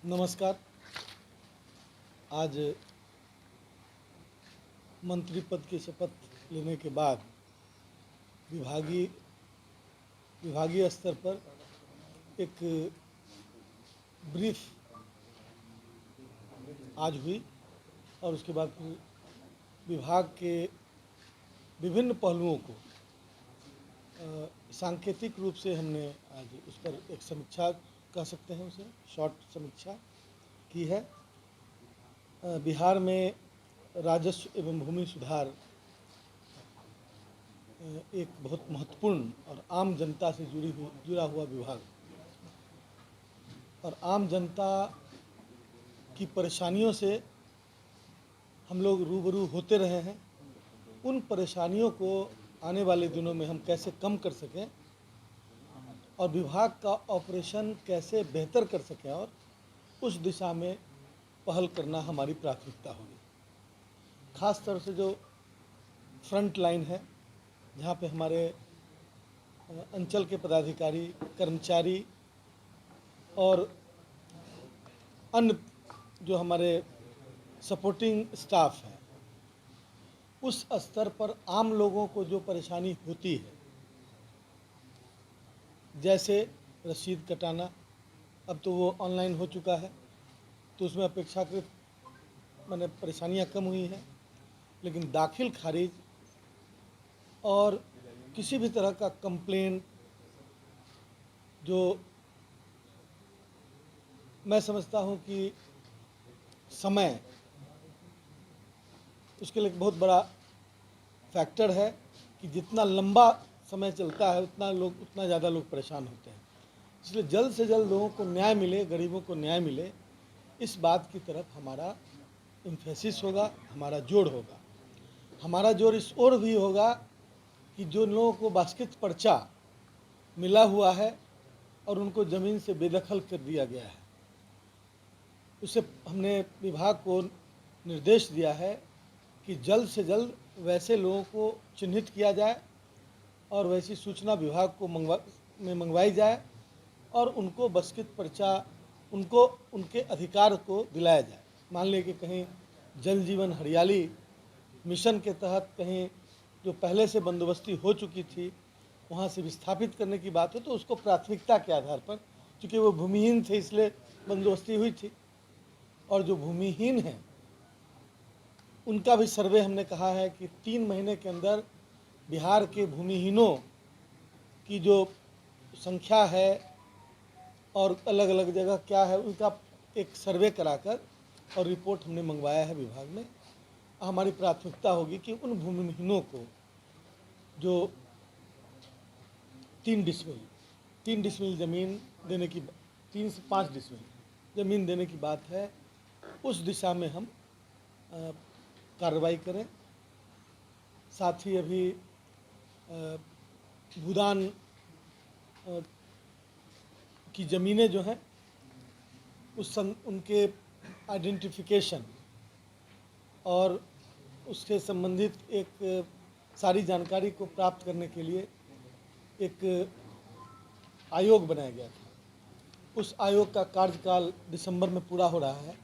नमस्कार। आज मंत्री पद की शपथ लेने के बाद विभागीय विभागीय स्तर पर एक ब्रीफ आज हुई और उसके बाद फिर विभाग के विभिन्न पहलुओं को सांकेतिक रूप से हमने आज उस पर एक समीक्षा कह सकते हैं, उसे शॉर्ट समीक्षा की है। बिहार में राजस्व एवं भूमि सुधार एक बहुत महत्वपूर्ण और आम जनता से जुड़ा हुआ विभाग और आम जनता की परेशानियों से हम लोग रूबरू होते रहे हैं। उन परेशानियों को आने वाले दिनों में हम कैसे कम कर सकें और विभाग का ऑपरेशन कैसे बेहतर कर सकें और उस दिशा में पहल करना हमारी प्राथमिकता होगी। ख़ास तौर से जो फ्रंट लाइन है, जहाँ पे हमारे अंचल के पदाधिकारी, कर्मचारी और अन्य जो हमारे सपोर्टिंग स्टाफ है, उस स्तर पर आम लोगों को जो परेशानी होती है, जैसे रसीद कटाना, अब तो वो ऑनलाइन हो चुका है, तो उसमें अपेक्षाकृत माने परेशानियां कम हुई हैं, लेकिन दाखिल खारिज और किसी भी तरह का कंप्लेन जो मैं समझता हूं कि समय उसके लिए एक बहुत बड़ा फैक्टर है कि जितना लंबा समय चलता है उतना ज़्यादा लोग परेशान होते हैं। इसलिए जल्द से जल्द लोगों को न्याय मिले, गरीबों को न्याय मिले, इस बात की तरफ हमारा इम्फेसिस होगा, हमारा जोर होगा। हमारा जोर इस ओर भी होगा कि जो लोगों को बास्केट पर्चा मिला हुआ है और उनको ज़मीन से बेदखल कर दिया गया है, उसे हमने विभाग को निर्देश दिया है कि जल्द से जल्द वैसे लोगों को चिन्हित किया जाए और वैसी सूचना विभाग को मंगवाई जाए और उनको बास्केट पर्चा उनको उनके अधिकार को दिलाया जाए। मान लें कि कहीं जल जीवन हरियाली मिशन के तहत कहीं जो पहले से बंदोबस्ती हो चुकी थी वहाँ से विस्थापित करने की बात है, तो उसको प्राथमिकता के आधार पर, चूँकि वो भूमिहीन थे इसलिए बंदोबस्ती हुई थी, और जो भूमिहीन हैं उनका भी सर्वे हमने कहा है कि 3 महीने के अंदर बिहार के भूमिहीनों की जो संख्या है और अलग अलग जगह क्या है, उनका एक सर्वे कराकर और रिपोर्ट हमने मंगवाया है विभाग में। हमारी प्राथमिकता होगी कि उन भूमिहीनों को जो 3 डिसमिल ज़मीन देने की, 3 से 5 डिसमिल ज़मीन देने की बात है, उस दिशा में हम कार्रवाई करें। साथ ही अभी भूदान की ज़मीनें जो हैं उनके आइडेंटिफिकेशन और उससे संबंधित एक सारी जानकारी को प्राप्त करने के लिए एक आयोग बनाया गया था। उस आयोग का कार्यकाल दिसंबर में पूरा हो रहा है।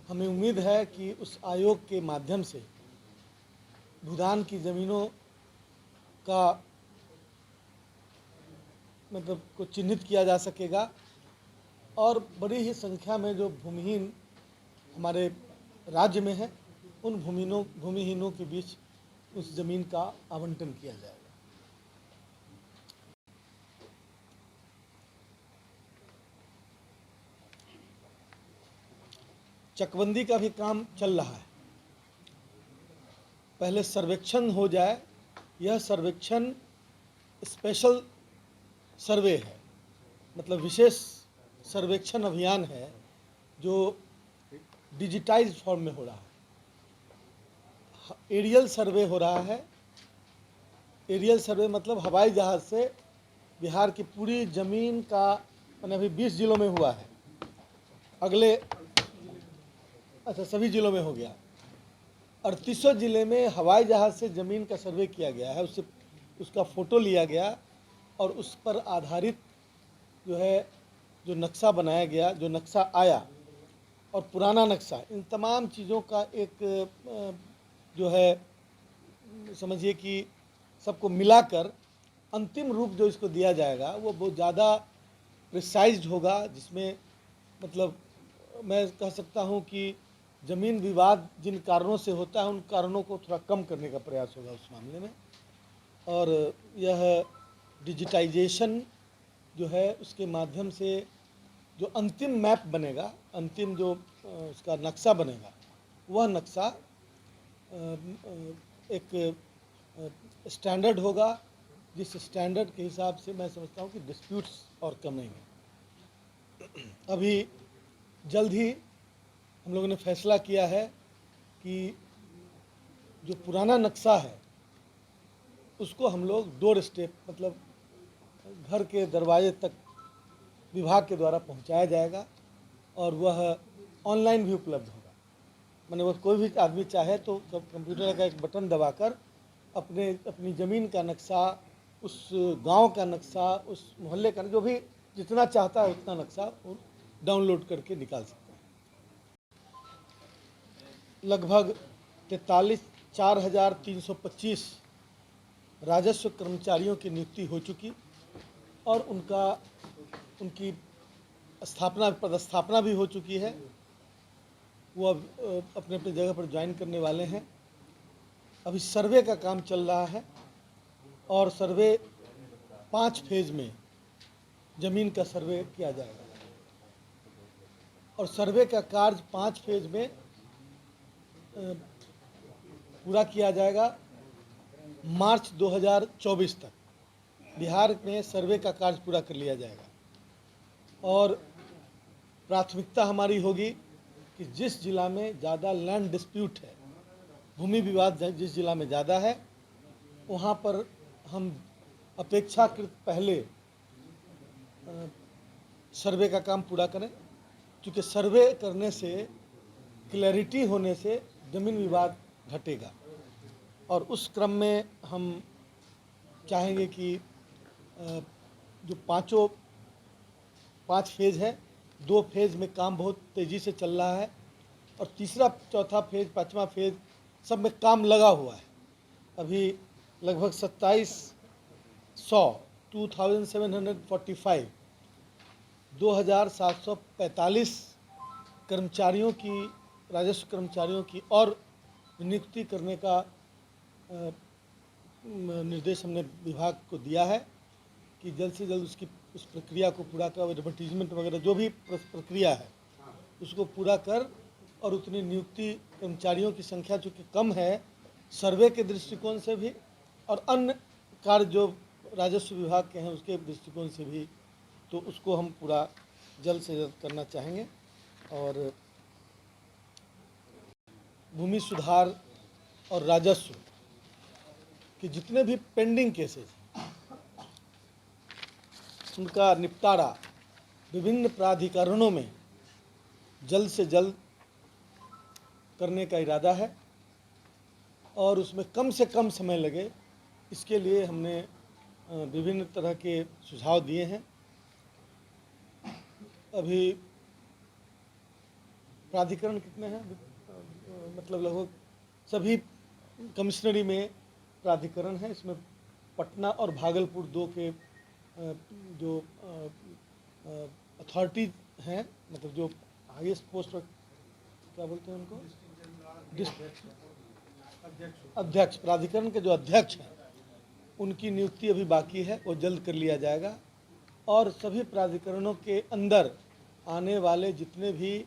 हमें उम्मीद है कि उस आयोग के माध्यम से भूदान की ज़मीनों का मतलब को चिन्हित किया जा सकेगा और बड़ी ही संख्या में जो भूमिहीन हमारे राज्य में है, उन भूमिहीनों के बीच उस ज़मीन का आवंटन किया जाएगा। चकबंदी का भी काम चल रहा है। पहले सर्वेक्षण हो जाए। यह सर्वेक्षण स्पेशल सर्वे है, मतलब विशेष सर्वेक्षण अभियान है जो डिजिटाइज्ड फॉर्म में हो रहा है। एरियल सर्वे हो रहा है। एरियल सर्वे मतलब हवाई जहाज़ से बिहार की पूरी ज़मीन का, मैंने अभी 20 जिलों में हुआ है, अगले सभी जिलों में हो गया। 38 जिले में हवाई जहाज़ से ज़मीन का सर्वे किया गया है। उसका फ़ोटो लिया गया और उस पर आधारित जो है जो नक्शा बनाया गया, जो नक्शा आया, और पुराना नक्शा, इन तमाम चीज़ों का एक जो है समझिए कि सबको मिलाकर अंतिम रूप जो इसको दिया जाएगा वो बहुत ज़्यादा प्रिसाइज्ड होगा, जिसमें मतलब मैं कह सकता हूँ कि ज़मीन विवाद जिन कारणों से होता है उन कारणों को थोड़ा कम करने का प्रयास होगा उस मामले में। और यह डिजिटाइजेशन जो है उसके माध्यम से जो अंतिम मैप बनेगा, अंतिम जो उसका नक्शा बनेगा, वह नक्शा एक स्टैंडर्ड होगा, जिस स्टैंडर्ड के हिसाब से मैं समझता हूँ कि डिस्प्यूट्स और कमेंगे। अभी जल्द ही हम लोगों ने फैसला किया है कि जो पुराना नक्शा है उसको हम लोग डोर स्टेप मतलब घर के दरवाजे तक विभाग के द्वारा पहुंचाया जाएगा और वह ऑनलाइन भी उपलब्ध होगा। माने वो कोई भी आदमी चाहे तो कंप्यूटर का एक बटन दबाकर अपनी ज़मीन का नक्शा, उस गांव का नक्शा, उस मोहल्ले का, जो भी जितना चाहता है उतना नक्शा वो डाउनलोड करके निकाल सकता है। लगभग 4,325 राजस्व कर्मचारियों की नियुक्ति हो चुकी और उनकी पदस्थापना भी हो चुकी है। वो अब अपने अपने जगह पर ज्वाइन करने वाले हैं। अभी सर्वे का काम चल रहा है और सर्वे 5 फेज में ज़मीन का सर्वे किया जाएगा और सर्वे का कार्य 5 फेज में पूरा किया जाएगा मार्च 2024 तक। बिहार में सर्वे का कार्य पूरा कर लिया जाएगा और प्राथमिकता हमारी होगी कि जिस जिला में ज़्यादा लैंड डिस्प्यूट है, भूमि विवाद जिस जिला में ज़्यादा है, वहाँ पर हम अपेक्षाकृत पहले सर्वे का काम पूरा करें, क्योंकि सर्वे करने से, क्लैरिटी होने से ज़मीन विवाद घटेगा। और उस क्रम में हम चाहेंगे कि जो 5 फेज है, 2 फेज में काम बहुत तेज़ी से चल रहा है और तीसरा, चौथा फेज, 5वां फेज सब में काम लगा हुआ है। अभी लगभग 2,745 कर्मचारियों की, राजस्व कर्मचारियों की और नियुक्ति करने का निर्देश हमने विभाग को दिया है कि जल्द से जल्द उस प्रक्रिया को पूरा कर, एडवर्टीजमेंट वगैरह जो भी प्रक्रिया है उसको पूरा कर और उतनी नियुक्ति, कर्मचारियों की संख्या चूँकि कम है सर्वे के दृष्टिकोण से भी और अन्य कार्य जो राजस्व विभाग के हैं उसके दृष्टिकोण से भी, तो उसको हम पूरा जल्द से जल्द करना चाहेंगे। और भूमि सुधार और राजस्व के जितने भी पेंडिंग केसेस उनका निपटारा विभिन्न प्राधिकरणों में जल्द से जल्द करने का इरादा है और उसमें कम से कम समय लगे, इसके लिए हमने विभिन्न तरह के सुझाव दिए हैं। अभी प्राधिकरण कितने हैं? मतलब लगभग सभी कमिश्नरी में प्राधिकरण है। इसमें पटना और भागलपुर 2 के जो अथॉरिटी हैं, मतलब जो हाईएस्ट पोस्ट, क्या बोलते हैं उनको, अध्यक्ष, प्राधिकरण के जो अध्यक्ष हैं उनकी नियुक्ति अभी बाकी है, वो जल्द कर लिया जाएगा। और सभी प्राधिकरणों के अंदर आने वाले जितने भी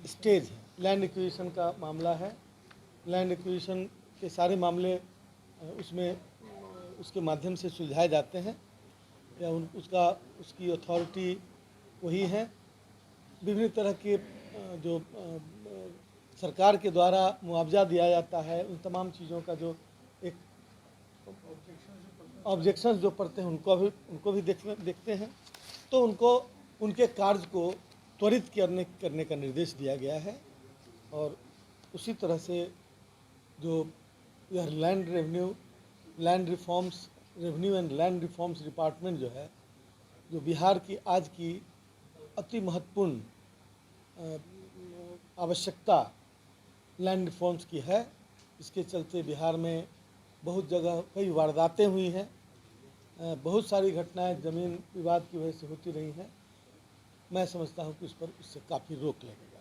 स्टेज हैं, लैंड एक्विजिशन का मामला है, लैंड एक्विजिशन के सारे मामले उसमें उसके माध्यम से सुलझाए जाते हैं या उसकी अथॉरिटी वही है। विभिन्न तरह के जो सरकार के द्वारा मुआवजा दिया जाता है, उन तमाम चीज़ों का जो एक ऑब्जेक्शंस जो पड़ते हैं उनको भी देखते हैं, तो उनके कार्य को त्वरित करने का निर्देश दिया गया है। और उसी तरह से जो यह revenue and land reforms department जो है, जो बिहार की आज की अति महत्वपूर्ण आवश्यकता लैंड रिफॉर्म्स की है। इसके चलते बिहार में बहुत जगह कई वारदातें हुई हैं, बहुत सारी घटनाएं ज़मीन विवाद की वजह से होती रही हैं। मैं समझता हूं कि उस पर इससे काफ़ी रोक लगेगी।